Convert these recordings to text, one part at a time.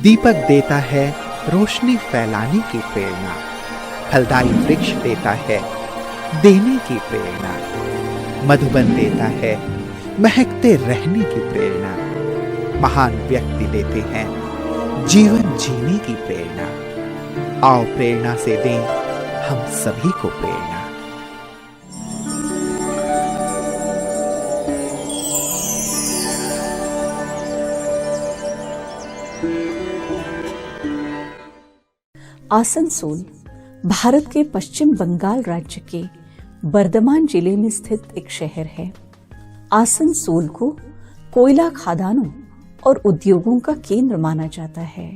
दीपक देता है रोशनी फैलाने की प्रेरणा, फलदायी वृक्ष देता है देने की प्रेरणा, मधुबन देता है महकते रहने की प्रेरणा, महान व्यक्ति देते हैं जीवन जीने की प्रेरणा। आओ प्रेरणा से दें हम सभी को प्रेरणा। आसनसोल भारत के पश्चिम बंगाल राज्य के बर्धमान जिले में स्थित एक शहर है। आसनसोल को कोयला खदानों और उद्योगों का केंद्र माना जाता है।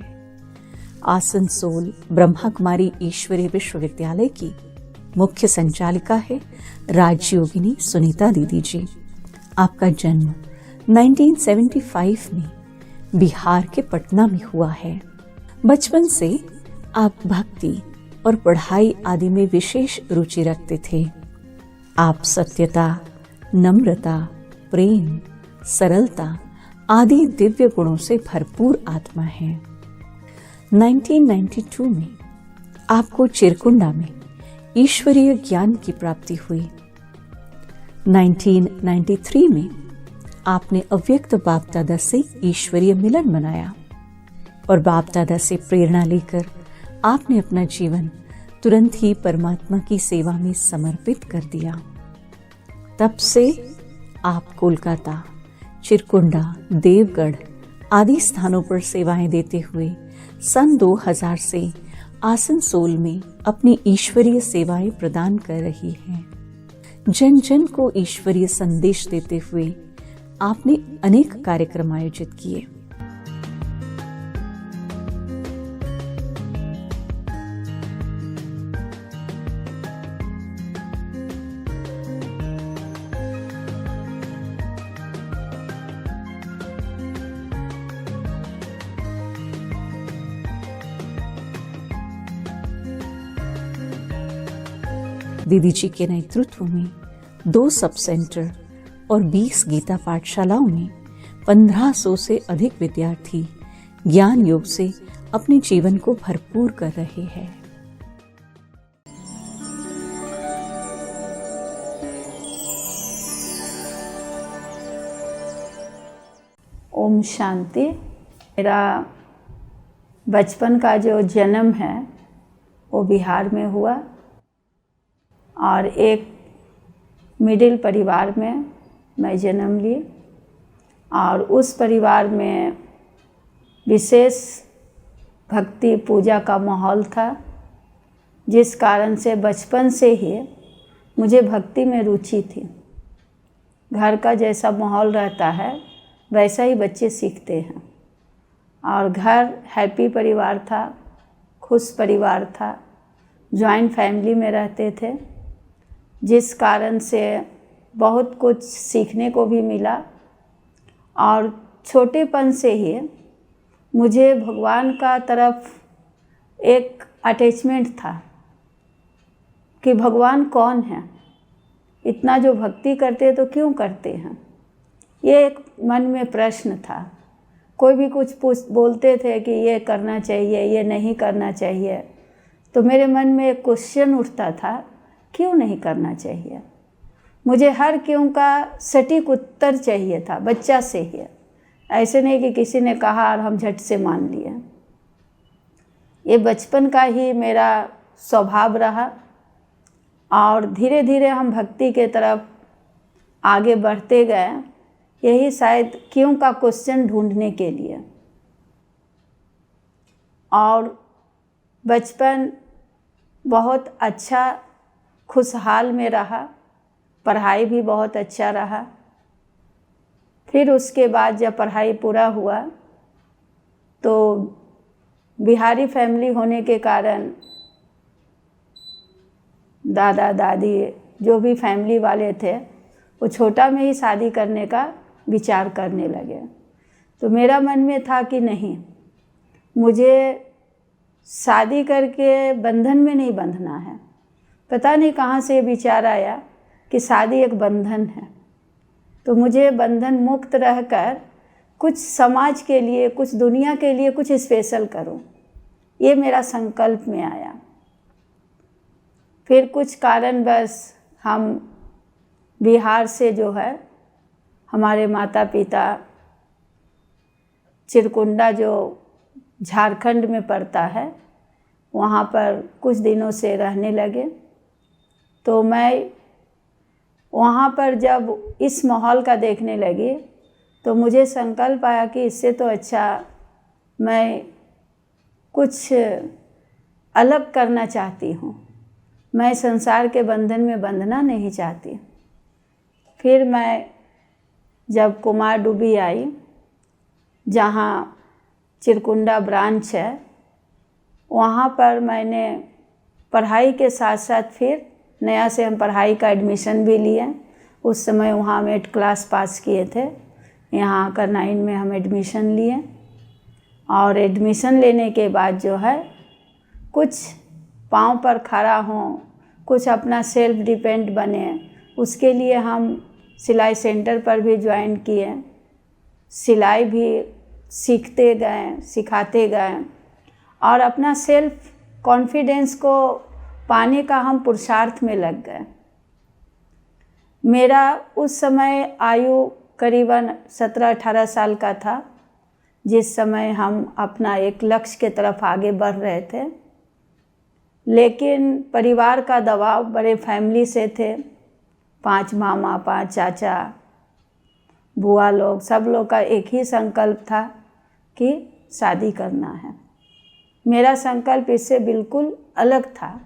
आसनसोल ब्रह्मा कुमारी ईश्वरीय विश्वविद्यालय की मुख्य संचालिका है राजयोगिनी सुनीता दीदी जी। आपका जन्म 1975 में बिहार के पटना में हुआ है। बचपन से आप भक्ति और पढ़ाई आदि में विशेष रुचि रखते थे। आप सत्यता, नम्रता, प्रेम, सरलता आदि दिव्य गुणों से भरपूर आत्मा हैं। 1992 में आपको चिरकुंडा में ईश्वरीय ज्ञान की प्राप्ति हुई। 1993 में आपने अव्यक्त बाप दादा से ईश्वरीय मिलन मनाया और बाप दादा से प्रेरणा लेकर आपने अपना जीवन तुरंत ही परमात्मा की सेवा में समर्पित कर दिया। तब से आप कोलकाता, चिरकुंडा, देवगढ़ आदि स्थानों पर सेवाएं देते हुए सन 2000 से आसनसोल में अपनी ईश्वरीय सेवाएं प्रदान कर रही हैं। जन जन को ईश्वरीय संदेश देते हुए आपने अनेक कार्यक्रम आयोजित किए। दीदी जी के नेतृत्व में 2 सब सेंटर और 20 गीता पाठशालाओं में 1500 से अधिक विद्यार्थी ज्ञान योग से अपने जीवन को भरपूर कर रहे हैं। ओम शांति। मेरा बचपन का जो जन्म है वो बिहार में हुआ और एक मिडिल परिवार में मैं जन्म ली और उस परिवार में विशेष भक्ति पूजा का माहौल था, जिस कारण से बचपन से ही मुझे भक्ति में रुचि थी। घर का जैसा माहौल रहता है वैसा ही बच्चे सीखते हैं और घर हैप्पी परिवार था, खुश परिवार था, जॉइंट फैमिली में रहते थे, जिस कारण से बहुत कुछ सीखने को भी मिला। और छोटेपन से ही मुझे भगवान का तरफ एक अटैचमेंट था कि भगवान कौन है, इतना जो भक्ति करते तो क्यों करते हैं, ये एक मन में प्रश्न था। कोई भी कुछ बोलते थे कि ये करना चाहिए, ये नहीं करना चाहिए, तो मेरे मन में एक क्वेश्चन उठता था, क्यों नहीं करना चाहिए। मुझे हर क्यों का सटीक उत्तर चाहिए था बच्चा से ही, ऐसे नहीं कि किसी ने कहा और हम झट से मान लिए। ये बचपन का ही मेरा स्वभाव रहा और धीरे धीरे हम भक्ति के तरफ आगे बढ़ते गए, यही शायद क्यों का क्वेश्चन ढूंढने के लिए। और बचपन बहुत अच्छा खुशहाल में रहा, पढ़ाई भी बहुत अच्छा रहा। फिर उसके बाद जब पढ़ाई पूरा हुआ तो बिहारी फैमिली होने के कारण दादा दादी जो भी फैमिली वाले थे वो छोटा में ही शादी करने का विचार करने लगे। तो मेरा मन में था कि नहीं, मुझे शादी करके बंधन में नहीं बंधना है। पता नहीं कहाँ से विचार आया कि शादी एक बंधन है, तो मुझे बंधन मुक्त रहकर कुछ समाज के लिए, कुछ दुनिया के लिए कुछ स्पेशल करूं। ये मेरा संकल्प में आया। फिर कुछ कारणवश हम बिहार से जो है, हमारे माता पिता चिरकुंडा जो झारखंड में पड़ता है, वहाँ पर कुछ दिनों से रहने लगे। तो मैं वहाँ पर जब इस माहौल का देखने लगी तो मुझे संकल्प आया कि इससे तो अच्छा मैं कुछ अलग करना चाहती हूँ। मैं संसार के बंधन में बंधना नहीं चाहती। फिर मैं जब कुमार डूबी आई, जहाँ चिरकुंडा ब्रांच है, वहाँ पर मैंने पढ़ाई के साथ साथ फिर नया से हम पढ़ाई का एडमिशन भी लिए। उस समय वहाँ हम 8 क्लास पास किए थे, यहाँ आकर 9 में हम एडमिशन लिए। और एडमिशन लेने के बाद जो है कुछ पाँव पर खड़ा हों, कुछ अपना सेल्फ डिपेंड बने, उसके लिए हम सिलाई सेंटर पर भी ज्वाइन किए। सिलाई भी सीखते गए, सिखाते गए और अपना सेल्फ कॉन्फिडेंस को पाने का हम पुरुषार्थ में लग गए। मेरा उस समय आयु करीबन 17-18 साल का था, जिस समय हम अपना एक लक्ष्य के तरफ आगे बढ़ रहे थे। लेकिन परिवार का दबाव, बड़े फैमिली से थे, 5 मामा, 5 चाचा, बुआ लोग, सब लोग का एक ही संकल्प था कि शादी करना है। मेरा संकल्प इससे बिल्कुल अलग था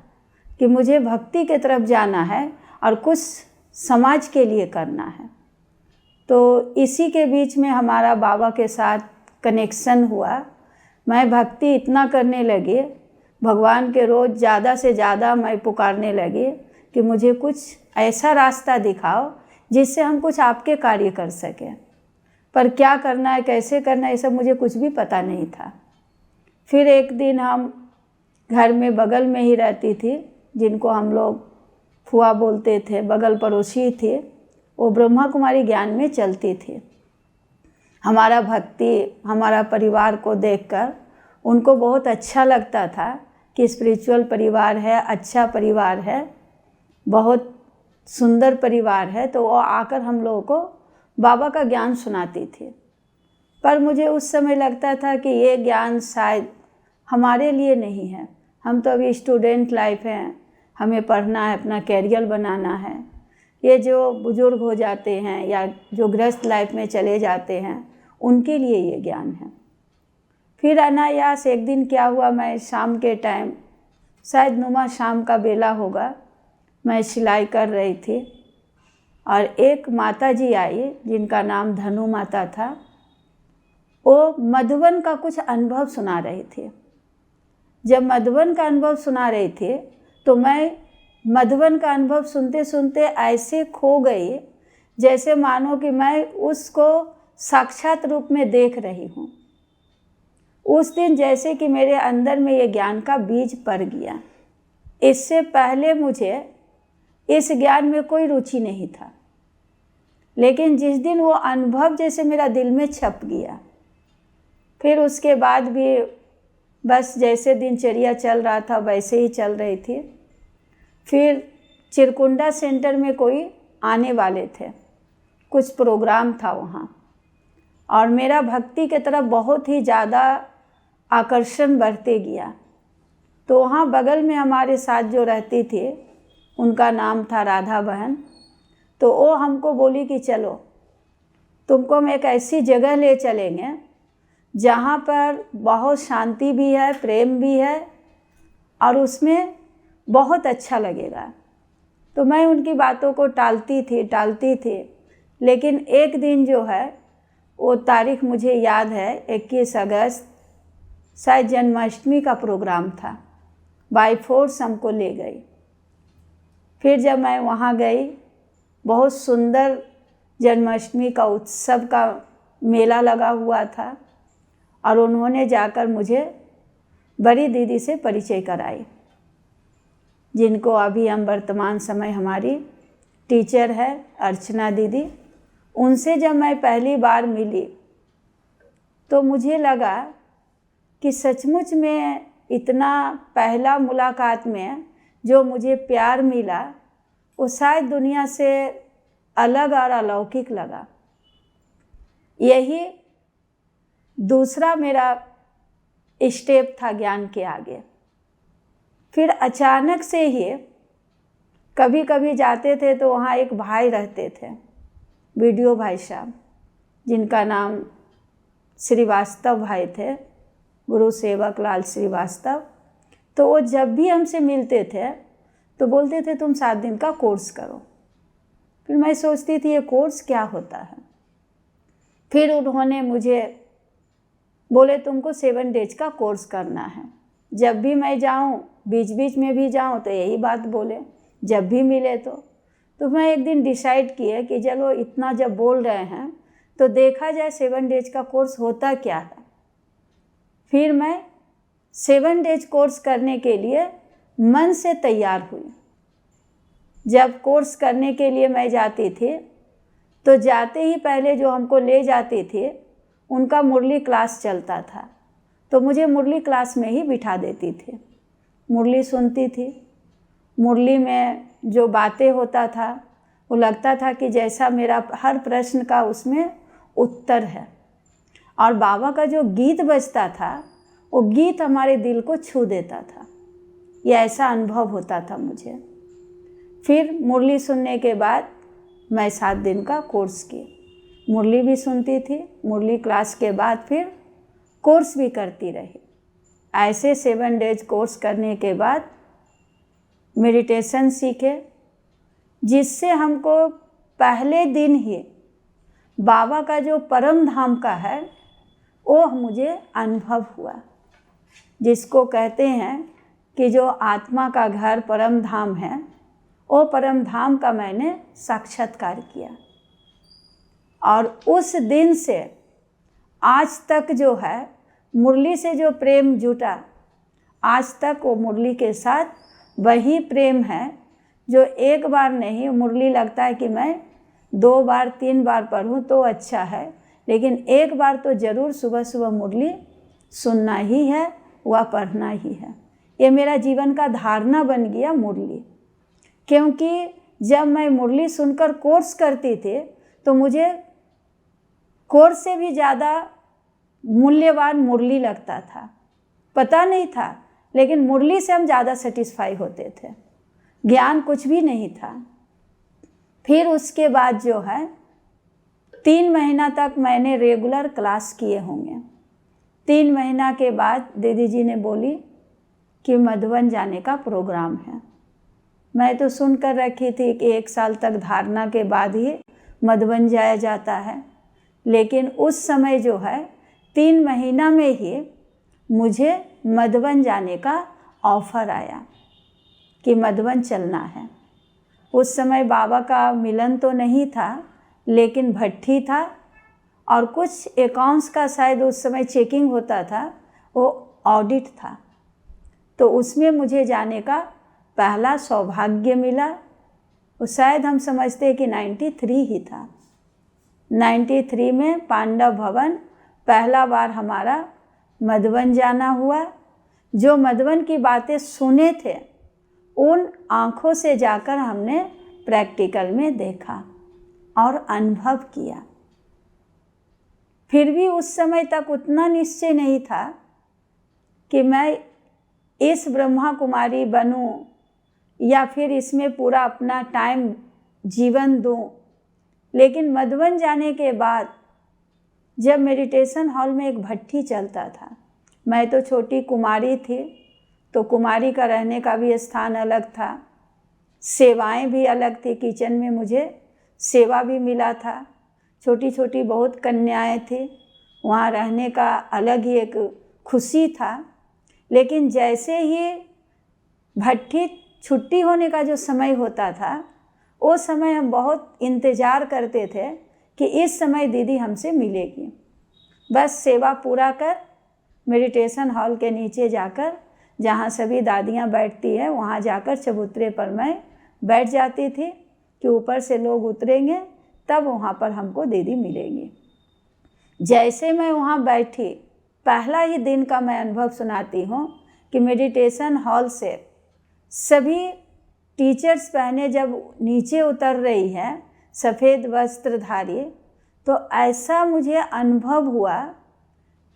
कि मुझे भक्ति की तरफ जाना है और कुछ समाज के लिए करना है। तो इसी के बीच में हमारा बाबा के साथ कनेक्शन हुआ। मैं भक्ति इतना करने लगी, भगवान के रोज़ ज़्यादा से ज़्यादा मैं पुकारने लगी कि मुझे कुछ ऐसा रास्ता दिखाओ जिससे हम कुछ आपके कार्य कर सकें। पर क्या करना है, कैसे करना है, ये सब मुझे कुछ भी पता नहीं था। फिर एक दिन हम घर में बगल में ही रहती थी, जिनको हम लोग फुआ बोलते थे, बगल पड़ोसी थे, वो ब्रह्मा कुमारी ज्ञान में चलती थी। हमारा भक्ति, हमारा परिवार को देखकर उनको बहुत अच्छा लगता था कि स्पिरिचुअल परिवार है, अच्छा परिवार है, बहुत सुंदर परिवार है। तो वो आकर हम लोगों को बाबा का ज्ञान सुनाती थी। पर मुझे उस समय लगता था कि ये ज्ञान शायद हमारे लिए नहीं है। हम तो अभी स्टूडेंट लाइफ हैं, हमें पढ़ना है, अपना कैरियर बनाना है। ये जो बुजुर्ग हो जाते हैं या जो गृहस्थ लाइफ में चले जाते हैं, उनके लिए ये ज्ञान है। फिर अनायास एक दिन क्या हुआ, मैं शाम के टाइम, शायद नुमा शाम का बेला होगा, मैं सिलाई कर रही थी और एक माता जी आई जिनका नाम धनु माता था। वो मधुबन का कुछ अनुभव सुना रही थी। जब मधुबन का अनुभव सुना रही थी तो मैं मधुबन का अनुभव सुनते सुनते ऐसे खो गई, जैसे मानो कि मैं उसको साक्षात रूप में देख रही हूँ। उस दिन जैसे कि मेरे अंदर में ये ज्ञान का बीज पड़ गया। इससे पहले मुझे इस ज्ञान में कोई रुचि नहीं था, लेकिन जिस दिन वो अनुभव जैसे मेरा दिल में छप गया, फिर उसके बाद भी बस जैसे दिनचर्या चल रहा था वैसे ही चल रही थी। फिर चिरकुंडा सेंटर में कोई आने वाले थे, कुछ प्रोग्राम था वहाँ, और मेरा भक्ति की तरफ बहुत ही ज़्यादा आकर्षण बढ़ते गया। तो वहाँ बगल में हमारे साथ जो रहती थी, उनका नाम था राधा बहन। तो वो हमको बोली कि चलो तुमको हम एक ऐसी जगह ले चलेंगे जहाँ पर बहुत शांति भी है, प्रेम भी है और उसमें बहुत अच्छा लगेगा। तो मैं उनकी बातों को टालती थी। लेकिन एक दिन जो है, वो तारीख मुझे याद है, 21 अगस्त, शायद जन्माष्टमी का प्रोग्राम था। बाय फोर्स हमको ले गई। फिर जब मैं वहाँ गई, बहुत सुंदर जन्माष्टमी का उत्सव का मेला लगा हुआ था और उन्होंने जाकर मुझे बड़ी दीदी से परिचय कराई, जिनको अभी हम वर्तमान समय हमारी टीचर है अर्चना दीदी। उनसे जब मैं पहली बार मिली तो मुझे लगा कि सचमुच में इतना पहला मुलाकात में जो मुझे प्यार मिला वो शायद दुनिया से अलग और अलौकिक लगा। यही दूसरा मेरा स्टेप था ज्ञान के आगे। फिर अचानक से ही कभी कभी जाते थे तो वहाँ एक भाई रहते थे, वीडियो भाई साहब, जिनका नाम श्रीवास्तव भाई थे, गुरु सेवक लाल श्रीवास्तव। तो वो जब भी हमसे मिलते थे तो बोलते थे तुम 7 दिन का कोर्स करो। फिर मैं सोचती थी ये कोर्स क्या होता है। फिर उन्होंने मुझे बोले तुमको 7 डेज का कोर्स करना है। जब भी मैं जाऊं, बीच बीच में भी जाऊं तो यही बात बोले, जब भी मिले तो मैं एक दिन डिसाइड किए कि चलो इतना जब बोल रहे हैं तो देखा जाए 7 डेज का कोर्स होता क्या है। फिर मैं 7 डेज कोर्स करने के लिए मन से तैयार हुई। जब कोर्स करने के लिए मैं जाती थी तो जाते ही पहले जो हमको ले जाती थी उनका मुरली क्लास चलता था, तो मुझे मुरली क्लास में ही बिठा देती थी। मुरली सुनती थी। मुरली में जो बातें होता था वो लगता था कि जैसा मेरा हर प्रश्न का उसमें उत्तर है। और बाबा का जो गीत बजता था वो गीत हमारे दिल को छू देता था। ये ऐसा अनुभव होता था मुझे। फिर मुरली सुनने के बाद मैं 7 दिन का कोर्स की, मुरली भी सुनती थी। मुरली क्लास के बाद फिर कोर्स भी करती रही। ऐसे 7 डेज कोर्स करने के बाद मेडिटेशन सीखे, जिससे हमको पहले दिन ही बाबा का जो परम धाम का है वो मुझे अनुभव हुआ। जिसको कहते हैं कि जो आत्मा का घर परम धाम है, वो परम धाम का मैंने साक्षात्कार किया। और उस दिन से आज तक जो है मुरली से जो प्रेम जुटा, आज तक वो मुरली के साथ वही प्रेम है जो एक बार नहीं, मुरली लगता है कि मैं 2 बार 3 बार पढ़ूँ तो अच्छा है, लेकिन एक बार तो ज़रूर सुबह सुबह मुरली सुनना ही है, वह पढ़ना ही है। ये मेरा जीवन का धारणा बन गया मुरली। क्योंकि जब मैं मुरली सुनकर कोर्स करती थी तो मुझे कोर्स से भी ज़्यादा मूल्यवान मुरली लगता था। पता नहीं था, लेकिन मुरली से हम ज़्यादा सेटिस्फाई होते थे। ज्ञान कुछ भी नहीं था। फिर उसके बाद जो है 3 महीना तक मैंने रेगुलर क्लास किए होंगे। 3 महीना के बाद दीदी जी ने बोली कि मधुबन जाने का प्रोग्राम है। मैं तो सुनकर रखी थी कि 1 साल तक धारणा के बाद ही मधुबन जाया जाता है, लेकिन उस समय जो है 3 महीना में ही मुझे मधुबन जाने का ऑफ़र आया कि मधुबन चलना है। उस समय बाबा का मिलन तो नहीं था, लेकिन भट्ठी था और कुछ अकाउंट्स का शायद उस समय चेकिंग होता था, वो ऑडिट था। तो उसमें मुझे जाने का पहला सौभाग्य मिला। वो शायद हम समझते हैं कि 93 ही था। 93 में पांडव भवन पहला बार हमारा मधुबन जाना हुआ। जो मधुबन की बातें सुने थे उन आँखों से जाकर हमने प्रैक्टिकल में देखा और अनुभव किया। फिर भी उस समय तक उतना निश्चय नहीं था कि मैं इस ब्रह्मा कुमारी बनूं या फिर इसमें पूरा अपना टाइम जीवन दूं। लेकिन मधुबन जाने के बाद जब मेडिटेशन हॉल में एक भट्ठी चलता था, मैं तो छोटी कुमारी थी, तो कुमारी का रहने का भी स्थान अलग था, सेवाएं भी अलग थी। किचन में मुझे सेवा भी मिला था। छोटी छोटी बहुत कन्याएं थी, वहाँ रहने का अलग ही एक खुशी था। लेकिन जैसे ही भट्ठी छुट्टी होने का जो समय होता था, वो समय हम बहुत इंतज़ार करते थे कि इस समय दीदी हमसे मिलेगी। बस सेवा पूरा कर मेडिटेशन हॉल के नीचे जाकर, जहाँ सभी दादियाँ बैठती है, वहाँ जाकर चबूतरे पर मैं बैठ जाती थी कि ऊपर से लोग उतरेंगे तब वहाँ पर हमको दीदी मिलेंगी। जैसे मैं वहाँ बैठी, पहला ही दिन का मैं अनुभव सुनाती हूँ कि मेडिटेशन हॉल से सभी टीचर्स पहने जब नीचे उतर रही हैं सफ़ेद वस्त्रधारी, तो ऐसा मुझे अनुभव हुआ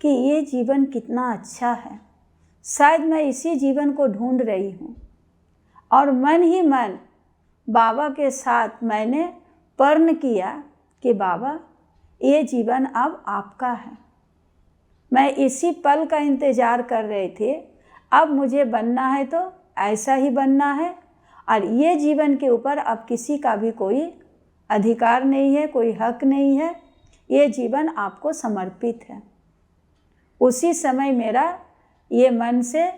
कि ये जीवन कितना अच्छा है, शायद मैं इसी जीवन को ढूंढ रही हूँ। और मन ही मन बाबा के साथ मैंने प्रण किया कि बाबा ये जीवन अब आपका है। मैं इसी पल का इंतज़ार कर रही थी, अब मुझे बनना है तो ऐसा ही बनना है, और ये जीवन के ऊपर अब किसी का भी कोई अधिकार नहीं है, कोई हक नहीं है, ये जीवन आपको समर्पित है। उसी समय मेरा ये मन से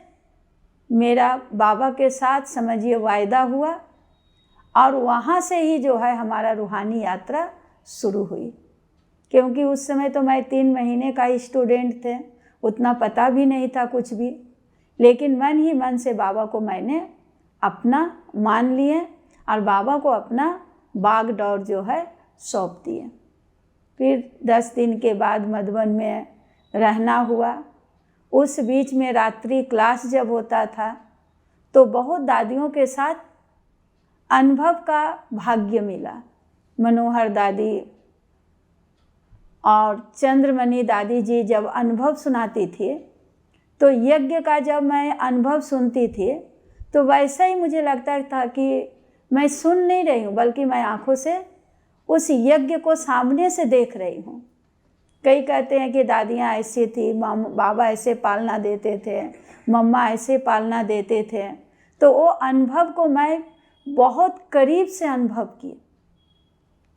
मेरा बाबा के साथ समझिए वायदा हुआ, और वहाँ से ही जो है हमारा रूहानी यात्रा शुरू हुई। क्योंकि उस समय तो मैं 3 महीने का ही स्टूडेंट थे, उतना पता भी नहीं था कुछ भी, लेकिन मन ही मन से बाबा को मैंने अपना मान लिए और बाबा को अपना बागडोर जो है सौंप दिए। फिर 10 दिन के बाद मधुबन में रहना हुआ। उस बीच में रात्रि क्लास जब होता था तो बहुत दादियों के साथ अनुभव का भाग्य मिला। मनोहर दादी और चंद्रमणि दादी जी जब अनुभव सुनाती थी, तो यज्ञ का जब मैं अनुभव सुनती थी तो वैसा ही मुझे लगता था कि मैं सुन नहीं रही हूँ, बल्कि मैं आँखों से उस यज्ञ को सामने से देख रही हूँ। कई कहते हैं कि दादियाँ ऐसी थी, बाबा ऐसे पालना देते थे, मम्मा ऐसे पालना देते थे। तो वो अनुभव को मैं बहुत करीब से अनुभव की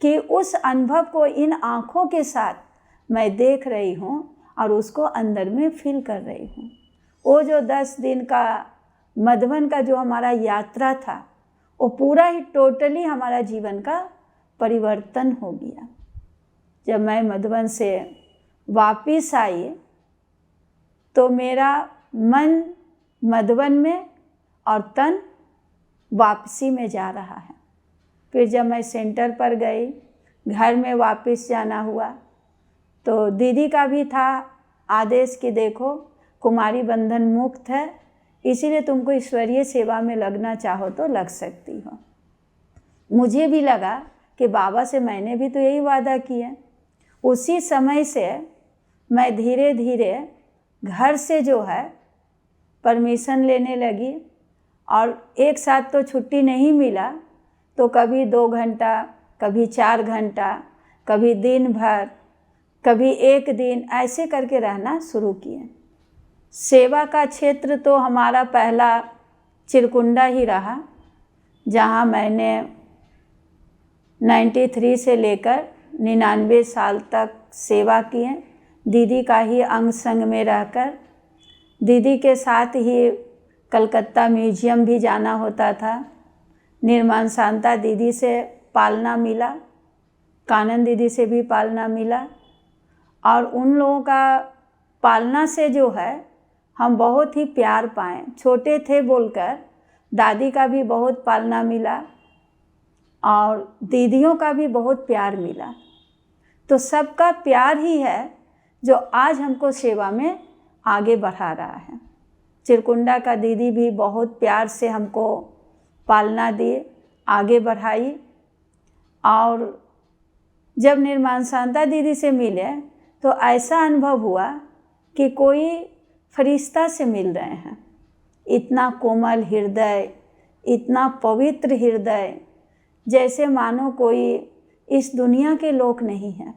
कि उस अनुभव को इन आँखों के साथ मैं देख रही हूँ और उसको अंदर में फील कर रही हूँ। वो जो 10 दिन का मधुबन का जो हमारा यात्रा था, वो पूरा ही टोटली हमारा जीवन का परिवर्तन हो गया। जब मैं मधुबन से वापिस आई तो मेरा मन मधुबन में और तन वापसी में जा रहा है। फिर जब मैं सेंटर पर गई, घर में वापस जाना हुआ, तो दीदी का भी था आदेश कि देखो कुमारी बंधन मुक्त है, इसीलिए तुमको ईश्वरीय सेवा में लगना चाहो तो लग सकती हो। मुझे भी लगा कि बाबा से मैंने भी तो यही वादा किया। उसी समय से मैं धीरे धीरे घर से जो है परमिशन लेने लगी, और एक साथ तो छुट्टी नहीं मिला, तो कभी 2 घंटा, कभी 4 घंटा, कभी दिन भर, कभी 1 दिन, ऐसे करके रहना शुरू किए। सेवा का क्षेत्र तो हमारा पहला चिरकुंडा ही रहा, जहाँ मैंने 93 से लेकर 99 साल तक सेवा की है। दीदी का ही अंग संग में रहकर, दीदी के साथ ही कलकत्ता म्यूजियम भी जाना होता था। निर्माण शांता दीदी से पालना मिला, कानन दीदी से भी पालना मिला, और उन लोगों का पालना से जो है हम बहुत ही प्यार पाएँ। छोटे थे बोलकर दादी का भी बहुत पालना मिला और दीदियों का भी बहुत प्यार मिला। तो सबका प्यार ही है जो आज हमको सेवा में आगे बढ़ा रहा है। चिरकुंडा का दीदी भी बहुत प्यार से हमको पालना दी, आगे बढ़ाई। और जब निर्माण शांता दीदी से मिले तो ऐसा अनुभव हुआ कि कोई फरिश्ता से मिल रहे हैं। इतना कोमल हृदय, इतना पवित्र हृदय, जैसे मानो कोई इस दुनिया के लोग नहीं हैं।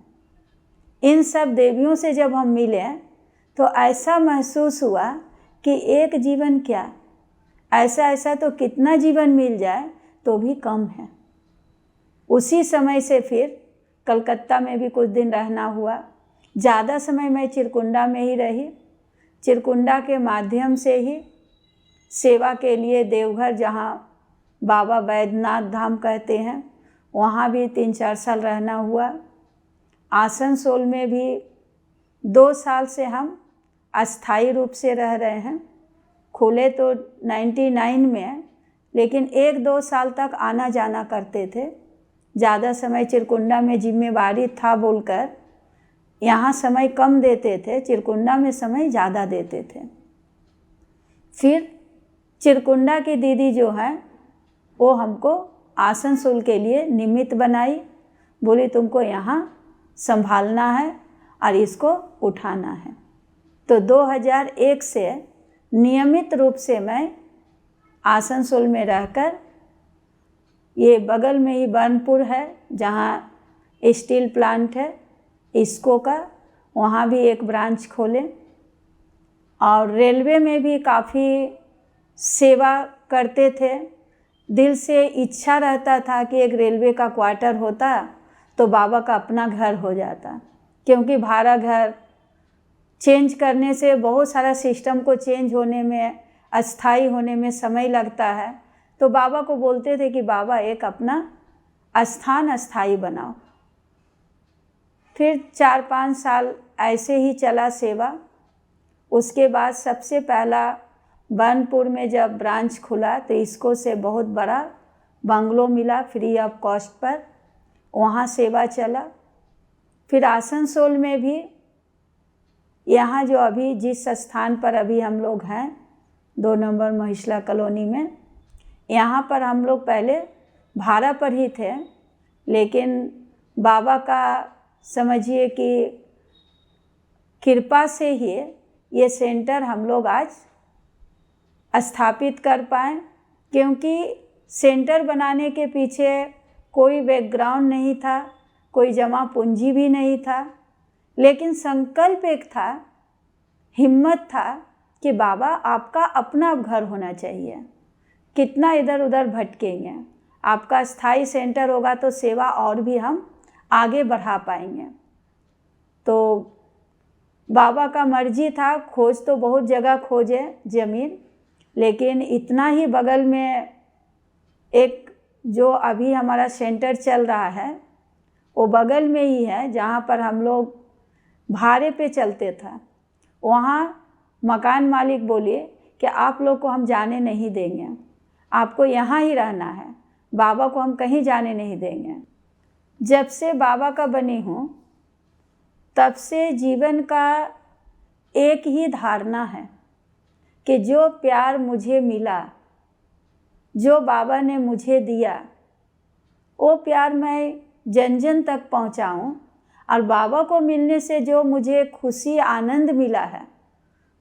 इन सब देवियों से जब हम मिले तो ऐसा महसूस हुआ कि एक जीवन क्या, ऐसा तो कितना जीवन मिल जाए तो भी कम है। उसी समय से फिर कलकत्ता में भी कुछ दिन रहना हुआ। ज़्यादा समय मैं चिरकुंडा में ही रही। चिरकुंडा के माध्यम से ही सेवा के लिए देवघर, जहाँ बाबा बैद्यनाथ धाम कहते हैं, वहाँ भी 3-4 साल रहना हुआ। आसनसोल में भी 2 साल से हम अस्थायी रूप से रह रहे हैं। खुले तो 99 में, लेकिन 1-2 साल तक आना जाना करते थे। ज़्यादा समय चिरकुंडा में जिम्मेवारी था बोलकर यहाँ समय कम देते थे, चिरकुंडा में समय ज़्यादा देते थे। फिर चिरकुंडा की दीदी जो है वो हमको आसनसोल के लिए निमित्त बनाई, बोली तुमको यहाँ संभालना है और इसको उठाना है। तो 2001 से नियमित रूप से मैं आसनसोल में रहकर, ये बगल में ही बर्नपुर है जहाँ स्टील प्लांट है इसको का, वहाँ भी एक ब्रांच खोले और रेलवे में भी काफ़ी सेवा करते थे। दिल से इच्छा रहता था कि एक रेलवे का क्वार्टर होता तो बाबा का अपना घर हो जाता, क्योंकि भाड़ा घर चेंज करने से बहुत सारा सिस्टम को चेंज होने में, अस्थाई होने में समय लगता है। तो बाबा को बोलते थे कि बाबा एक अपना स्थान अस्थाई बनाओ। फिर 4-5 साल ऐसे ही चला सेवा। उसके बाद सबसे पहला बर्नपुर में जब ब्रांच खुला तो इसको से बहुत बड़ा बंगलो मिला फ्री ऑफ कॉस्ट पर, वहाँ सेवा चला। फिर आसनसोल में भी, यहाँ जो अभी जिस स्थान पर अभी हम लोग हैं 2 नंबर महिषला कॉलोनी में, यहाँ पर हम लोग पहले भाड़ा पर ही थे, लेकिन बाबा का समझिए कि कृपा से ही ये सेंटर हम लोग आज स्थापित कर पाए, क्योंकि सेंटर बनाने के पीछे कोई बैकग्राउंड नहीं था, कोई जमा पूंजी भी नहीं था, लेकिन संकल्प एक था, हिम्मत था कि बाबा आपका अपना घर होना चाहिए, कितना इधर उधर भटकेंगे, आपका स्थायी सेंटर होगा तो सेवा और भी हम आगे बढ़ा पाएंगे। तो बाबा का मर्जी था, खोज तो बहुत जगह खोजे ज़मीन, लेकिन इतना ही बगल में एक जो अभी हमारा सेंटर चल रहा है वो बगल में ही है, जहाँ पर हम लोग भाड़े पे चलते था। वहाँ मकान मालिक बोले कि आप लोग को हम जाने नहीं देंगे, आपको यहाँ ही रहना है, बाबा को हम कहीं जाने नहीं देंगे। जब से बाबा का बनी हूँ तब से जीवन का एक ही धारणा है कि जो प्यार मुझे मिला, जो बाबा ने मुझे दिया, वो प्यार मैं जन जन तक पहुँचाऊँ, और बाबा को मिलने से जो मुझे खुशी आनंद मिला है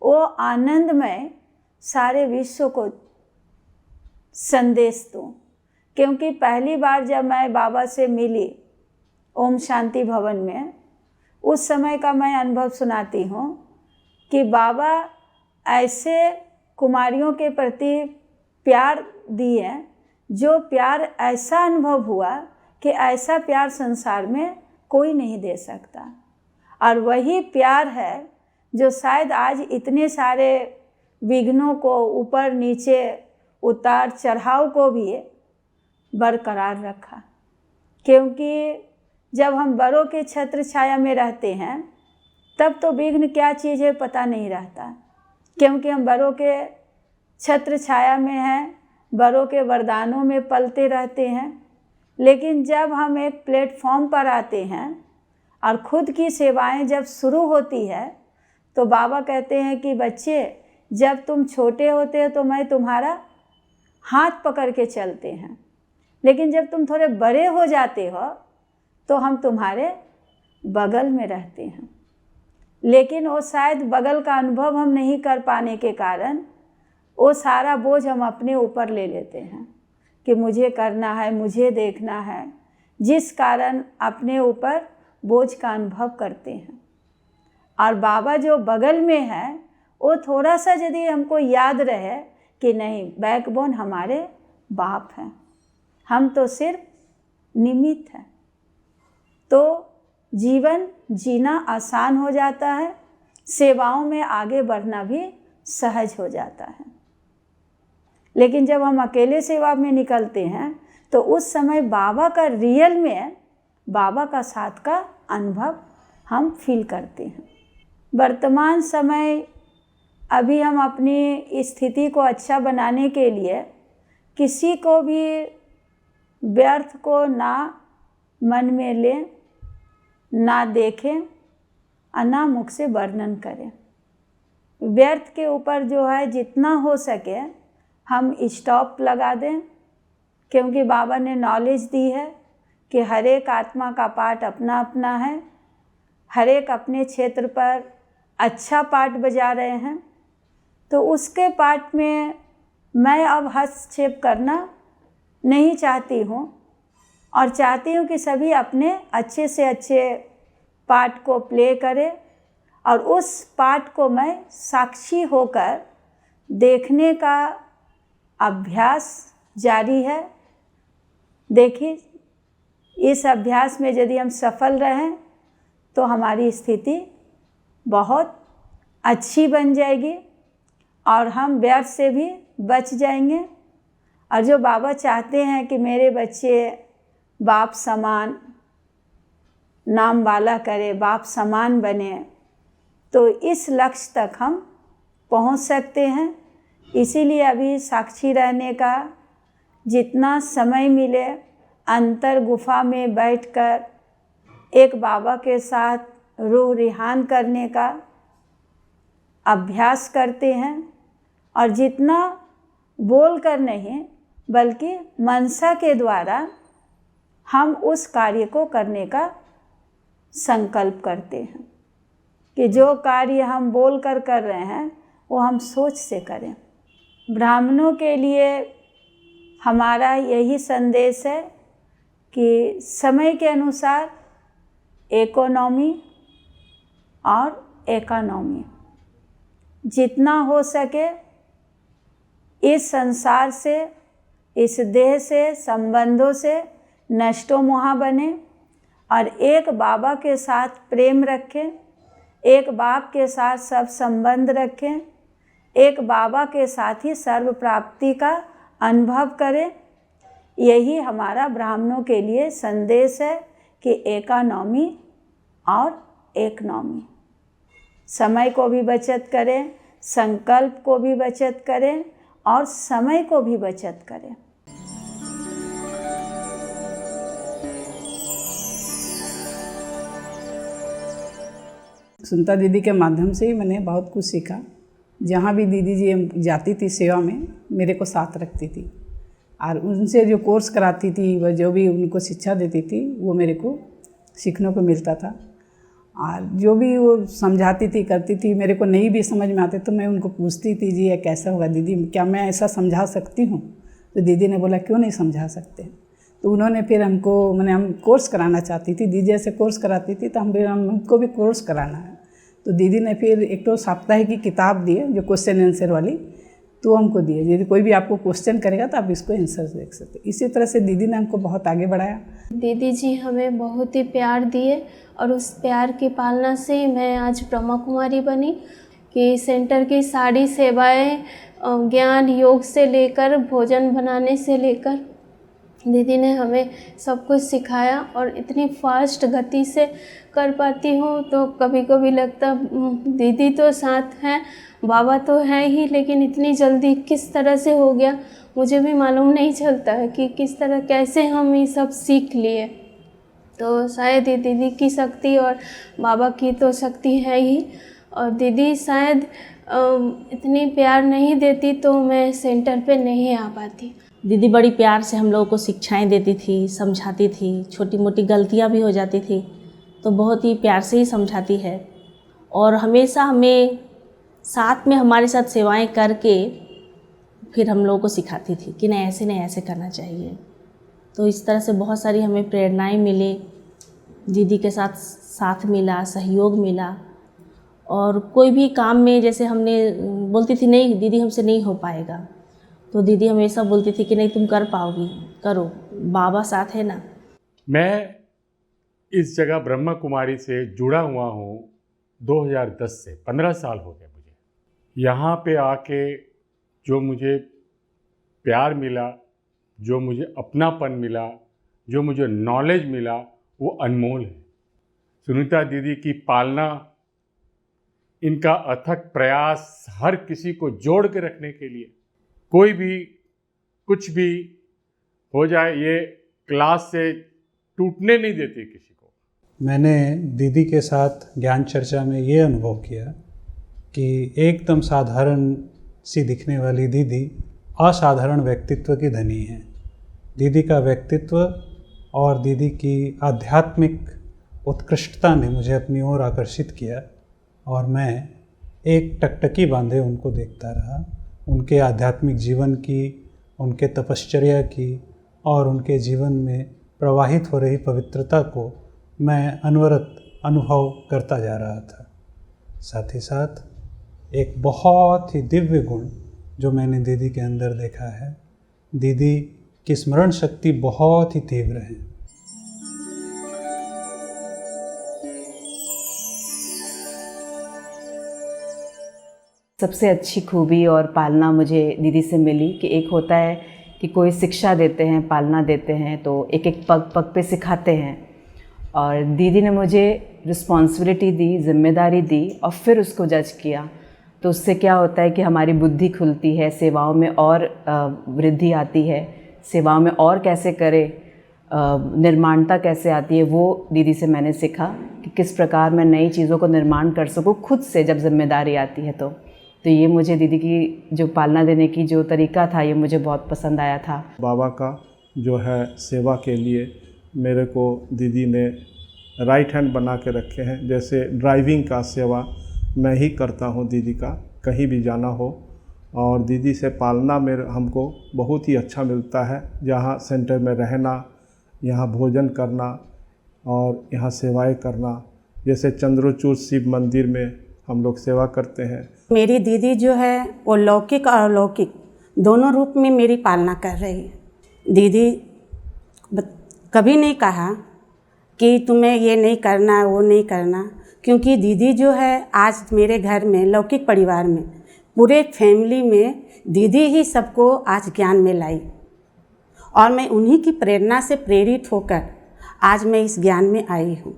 वो आनंद मैं सारे विश्व को संदेश दूँ। क्योंकि पहली बार जब मैं बाबा से मिली ओम शांति भवन में, उस समय का मैं अनुभव सुनाती हूँ कि बाबा ऐसे कुमारियों के प्रति प्यार दिए, जो प्यार ऐसा अनुभव हुआ कि ऐसा प्यार संसार में कोई नहीं दे सकता। और वही प्यार है जो शायद आज इतने सारे विघ्नों को, ऊपर नीचे उतार चढ़ाव को भी बरकरार रखा। क्योंकि जब हम बड़ों के छत्र छाया में रहते हैं तब तो विघ्न क्या चीज़ है पता नहीं रहता, क्योंकि हम बड़ों के छत्र छाया में हैं, बड़ों के वरदानों में पलते रहते हैं। लेकिन जब हम एक प्लेटफॉर्म पर आते हैं और खुद की सेवाएं जब शुरू होती है तो बाबा कहते हैं कि बच्चे, जब तुम छोटे होते हो तो मैं तुम्हारा हाथ पकड़ के चलते हैं, लेकिन जब तुम थोड़े बड़े हो जाते हो तो हम तुम्हारे बगल में रहते हैं। लेकिन वो शायद बगल का अनुभव हम नहीं कर पाने के कारण वो सारा बोझ हम अपने ऊपर ले लेते हैं कि मुझे करना है, मुझे देखना है, जिस कारण अपने ऊपर बोझ का अनुभव करते हैं। और बाबा जो बगल में है वो थोड़ा सा यदि हमको याद रहे कि नहीं, बैकबोन हमारे बाप हैं, हम तो सिर्फ निमित्त हैं, तो जीवन जीना आसान हो जाता है, सेवाओं में आगे बढ़ना भी सहज हो जाता है। लेकिन जब हम अकेले सेवा में निकलते हैं तो उस समय बाबा का रियल में बाबा का साथ का अनुभव हम फील करते हैं। वर्तमान समय अभी हम अपनी स्थिति को अच्छा बनाने के लिए किसी को भी व्यर्थ को ना मन में लें, ना देखें, अनामुख से वर्णन करें। व्यर्थ के ऊपर जो है जितना हो सके हम स्टॉप लगा दें, क्योंकि बाबा ने नॉलेज दी है कि हर एक आत्मा का पाठ अपना अपना है, हर एक अपने क्षेत्र पर अच्छा पाठ बजा रहे हैं, तो उसके पाठ में मैं अब हस्तक्षेप करना नहीं चाहती हूँ और चाहती हूँ कि सभी अपने अच्छे से अच्छे पाठ को प्ले करें और उस पाठ को मैं साक्षी होकर देखने का अभ्यास जारी है। देखिए, इस अभ्यास में यदि हम सफल रहें तो हमारी स्थिति बहुत अच्छी बन जाएगी और हम व्यर्थ से भी बच जाएंगे। और जो बाबा चाहते हैं कि मेरे बच्चे बाप समान नाम वाला करे, बाप समान बने, तो इस लक्ष्य तक हम पहुंच सकते हैं। इसीलिए अभी साक्षी रहने का जितना समय मिले अंतर गुफा में बैठकर एक बाबा के साथ रूह रिहान करने का अभ्यास करते हैं और जितना बोल कर नहीं बल्कि मनसा के द्वारा हम उस कार्य को करने का संकल्प करते हैं कि जो कार्य हम बोल कर रहे हैं वो हम सोच से करें। ब्राह्मणों के लिए हमारा यही संदेश है कि समय के अनुसार इकोनॉमी और इकोनॉमी जितना हो सके इस संसार से, इस देह से, संबंधों से नष्टो मोहा बने और एक बाबा के साथ प्रेम रखें, एक बाप के साथ सब संबंध रखें, एक बाबा के साथ ही सर्व प्राप्ति का अनुभव करें। यही हमारा ब्राह्मणों के लिए संदेश है कि इकोनॉमी और इकोनॉमी, समय को भी बचत करें, संकल्प को भी बचत करें और समय को भी बचत करें। सुनीता दीदी के माध्यम से ही मैंने बहुत कुछ सीखा। जहाँ भी दीदी जी जाती थी सेवा में मेरे को साथ रखती थी और उनसे जो कोर्स कराती थी वह जो भी उनको शिक्षा देती थी वो मेरे को सीखने को मिलता था। और जो भी वो समझाती थी करती थी, मेरे को नहीं भी समझ में आते तो मैं उनको पूछती थी, जी ये कैसा होगा दीदी, क्या मैं ऐसा समझा सकती हूँ? तो दीदी ने बोला क्यों नहीं समझा सकते। तो उन्होंने फिर हम कोर्स कराना चाहती थी, दीदी ऐसे कोर्स कराती थी तो हमको भी कोर्स कराना है। तो दीदी ने फिर एक तो साप्ताहिक की किताब दी है जो क्वेश्चन आंसर वाली, तो हमको दिए, यदि कोई भी आपको क्वेश्चन करेगा तो आप इसको आंसर देख सकते। इसी तरह से दीदी ने हमको बहुत आगे बढ़ाया। दीदी जी हमें बहुत ही प्यार दिए और उस प्यार की पालना से ही मैं आज ब्रह्मा कुमारी बनी कि सेंटर की सारी सेवाएं ज्ञान योग से लेकर भोजन बनाने से लेकर दीदी ने हमें सब कुछ सिखाया और इतनी फास्ट गति से कर पाती हूँ। तो कभी कभी लगता दीदी तो साथ हैं, बाबा तो है ही, लेकिन इतनी जल्दी किस तरह से हो गया मुझे भी मालूम नहीं चलता है कि किस तरह कैसे हम ये सब सीख लिए। तो शायद ये दीदी की शक्ति और बाबा की तो शक्ति है ही, और दीदी शायद इतनी प्यार नहीं देती तो मैं सेंटर पे नहीं आ पाती। दीदी बड़ी प्यार से हम लोगों को शिक्षाएं देती थी, समझाती थी, छोटी मोटी गलतियां भी हो जाती थी तो बहुत ही प्यार से ही समझाती है और हमेशा हमें साथ में हमारे साथ सेवाएं करके फिर हम लोगों को सिखाती थी कि नहीं ऐसे करना चाहिए। तो इस तरह से बहुत सारी हमें प्रेरणाएं मिली, दीदी के साथ मिला, सहयोग मिला। और कोई भी काम में जैसे हमने बोलती थी नहीं दीदी हमसे नहीं हो पाएगा, तो दीदी हमेशा बोलती थी कि नहीं तुम कर पाओगी, करो, बाबा साथ है ना। मैं इस जगह ब्रह्मा कुमारी से जुड़ा हुआ हूँ 2010 से, 15 साल हो गए मुझे। यहाँ पे आके जो मुझे प्यार मिला, जो मुझे अपनापन मिला, जो मुझे नॉलेज मिला वो अनमोल है। सुनीता दीदी की पालना, इनका अथक प्रयास हर किसी को जोड़ के रखने के लिए, कोई भी कुछ भी हो जाए ये क्लास से टूटने नहीं देती किसी को। मैंने दीदी के साथ ज्ञान चर्चा में ये अनुभव किया कि एकदम साधारण सी दिखने वाली दीदी असाधारण व्यक्तित्व की धनी है। दीदी का व्यक्तित्व और दीदी की आध्यात्मिक उत्कृष्टता ने मुझे अपनी ओर आकर्षित किया और मैं एक टकटकी बांधे उनको देखता रहा। उनके आध्यात्मिक जीवन की, उनके तपश्चर्या की और उनके जीवन में प्रवाहित हो रही पवित्रता को मैं अनवरत अनुभव करता जा रहा था। साथ ही साथ एक बहुत ही दिव्य गुण जो मैंने दीदी के अंदर देखा है, दीदी की स्मरण शक्ति बहुत ही तीव्र है। सबसे अच्छी खूबी और पालना मुझे दीदी से मिली कि एक होता है कि कोई शिक्षा देते हैं, पालना देते हैं, तो एक एक पग पग पे सिखाते हैं, और दीदी ने मुझे रिस्पॉन्सिबिलिटी दी, जिम्मेदारी दी और फिर उसको जज किया। तो उससे क्या होता है कि हमारी बुद्धि खुलती है, सेवाओं में और वृद्धि आती है, सेवाओं में और कैसे करें, निर्माणता कैसे आती है, वो दीदी से मैंने सीखा कि किस प्रकार मैं नई चीज़ों को निर्माण कर सकूँ खुद से जब जिम्मेदारी आती है। तो ये मुझे दीदी की जो पालना देने की जो तरीका था, ये मुझे बहुत पसंद आया था। बाबा का जो है सेवा के लिए मेरे को दीदी ने राइट हैंड बना के रखे हैं। जैसे ड्राइविंग का सेवा मैं ही करता हूँ दीदी का, कहीं भी जाना हो, और दीदी से पालना मेरे हमको बहुत ही अच्छा मिलता है। जहाँ सेंटर में रहना, यहाँ भोजन करना और यहाँ सेवाएं करना। जैसे चंद्रचूड़ शिव मंदिर में हम लोग सेवा करते हैं। मेरी दीदी जो है वो लौकिक और अलौकिक दोनों रूप में मेरी पालना कर रही है। दीदी कभी नहीं कहा कि तुम्हें ये नहीं करना, वो नहीं करना, क्योंकि दीदी जो है आज मेरे घर में, लौकिक परिवार में, पूरे फैमिली में दीदी ही सबको आज ज्ञान में लाई, और मैं उन्हीं की प्रेरणा से प्रेरित होकर आज मैं इस ज्ञान में आई हूँ।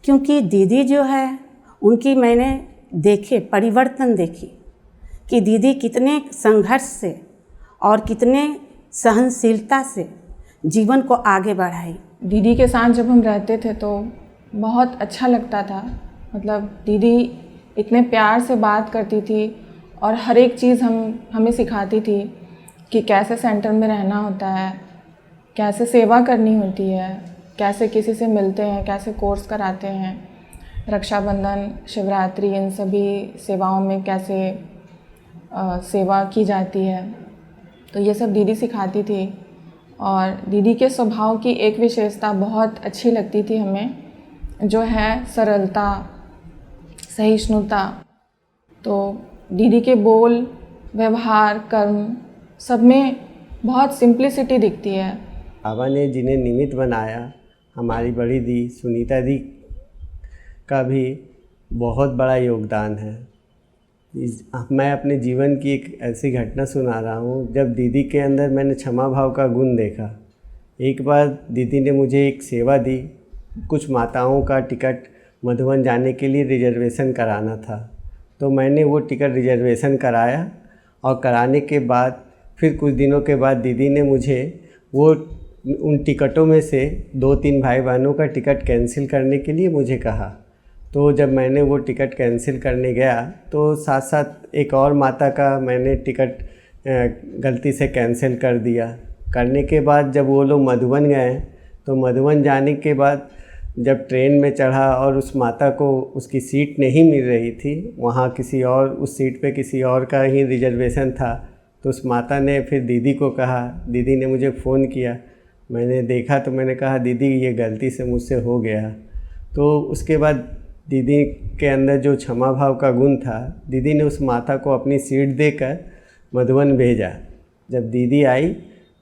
क्योंकि दीदी जो है उनकी मैंने देखे परिवर्तन देखी कि दीदी कितने संघर्ष से और कितने सहनशीलता से जीवन को आगे बढ़ाई। दीदी के साथ जब हम रहते थे तो बहुत अच्छा लगता था। मतलब दीदी इतने प्यार से बात करती थी और हर एक चीज़ हमें सिखाती थी कि कैसे सेंटर में रहना होता है, कैसे सेवा करनी होती है, कैसे किसी से मिलते हैं, कैसे कोर्स कराते हैं, रक्षाबंधन, शिवरात्रि, इन सभी सेवाओं में कैसे सेवा की जाती है। तो ये सब दीदी सिखाती थी। और दीदी के स्वभाव की एक विशेषता बहुत अच्छी लगती थी हमें, जो है सरलता, सहिष्णुता। तो दीदी के बोल, व्यवहार, कर्म सब में बहुत सिंप्लिसिटी दिखती है। बाबा ने जिन्हें निमित्त बनाया, हमारी बड़ी दी सुनीता दी का भी बहुत बड़ा योगदान है। मैं अपने जीवन की एक ऐसी घटना सुना रहा हूँ। जब दीदी के अंदर मैंने क्षमा भाव का गुण देखा। एक बार दीदी ने मुझे एक सेवा दी, कुछ माताओं का टिकट मधुबन जाने के लिए रिजर्वेशन कराना था। तो मैंने वो टिकट रिजर्वेशन कराया, और कराने के बाद फिर कुछ दिनों के बाद दीदी ने मुझे वो उन टिकटों में से 2-3 भाई बहनों का टिकट कैंसिल करने के लिए मुझे कहा। तो जब मैंने वो टिकट कैंसिल करने गया तो साथ साथ एक और माता का मैंने टिकट गलती से कैंसिल कर दिया। करने के बाद जब वो लोग मधुबन गए, तो मधुबन जाने के बाद जब ट्रेन में चढ़ा और उस माता को उसकी सीट नहीं मिल रही थी, वहाँ किसी और उस सीट पे किसी और का ही रिजर्वेशन था, तो उस माता ने फिर दीदी को कहा। दीदी ने मुझे फ़ोन किया, मैंने देखा तो मैंने कहा दीदी ये गलती से मुझसे हो गया। तो उसके बाद दीदी के अंदर जो क्षमा भाव का गुण था, दीदी ने उस माता को अपनी सीट देकर मधुबन भेजा। जब दीदी आई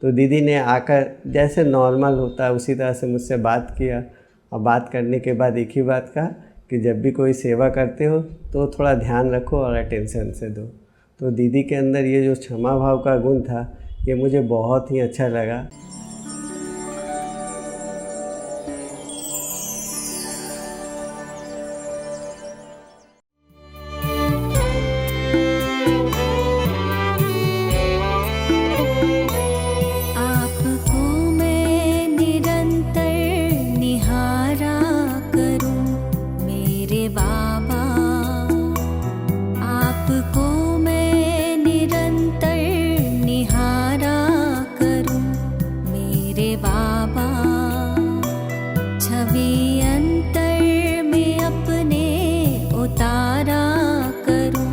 तो दीदी ने आकर जैसे नॉर्मल होता है उसी तरह से मुझसे बात किया, और बात करने के बाद एक ही बात कहा कि जब भी कोई सेवा करते हो तो थोड़ा ध्यान रखो और अटेंशन से दो। तो दीदी के अंदर ये जो क्षमा भाव का गुण था, ये मुझे बहुत ही अच्छा लगा। आपको मैं निरंतर निहारा बाबा, छवि अंतर में अपने उतारा करूं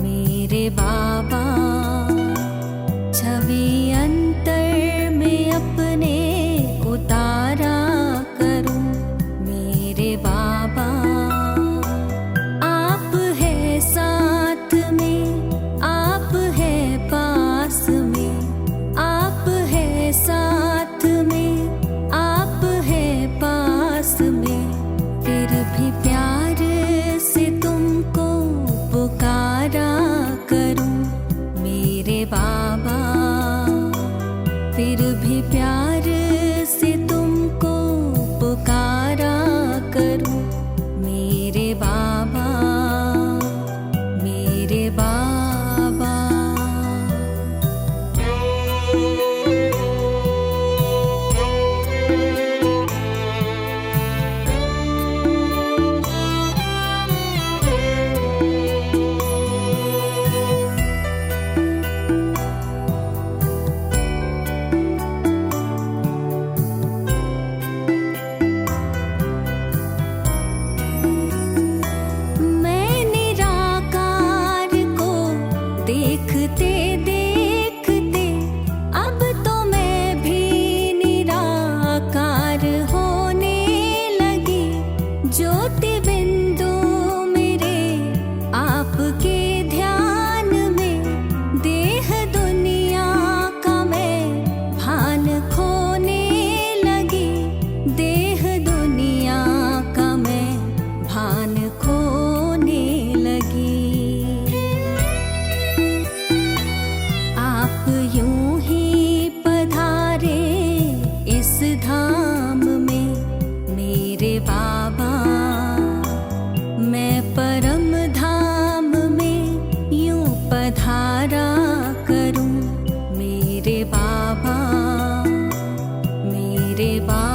मेरे बाबा, छवि अंतर में अपने उतारा करूं मेरे बाबा। आप है साथ में, आप है पास में, आप है साथ में, आप है पास में, फिर भी प्यार से तुमको पुकारा करूं मेरे बाबा, फिर भी प्यार से तुमको पुकारा करूं मेरे बाबा, मेरे बाबा। मैं निराकार को देखते देखते अब तो मैं भी निराकार होने लगी। ज्योति बिंदु मेरे आपके ध्यान में, देह दुनिया का मैं भान खोने लगी, देह दुनिया का मैं भान खोने लगी। आप यूं ही पधारे इस धाम में मेरे बाबा, मैं परम धाम में यूं पधारा करूं मेरे बाबा, मेरे बाबा।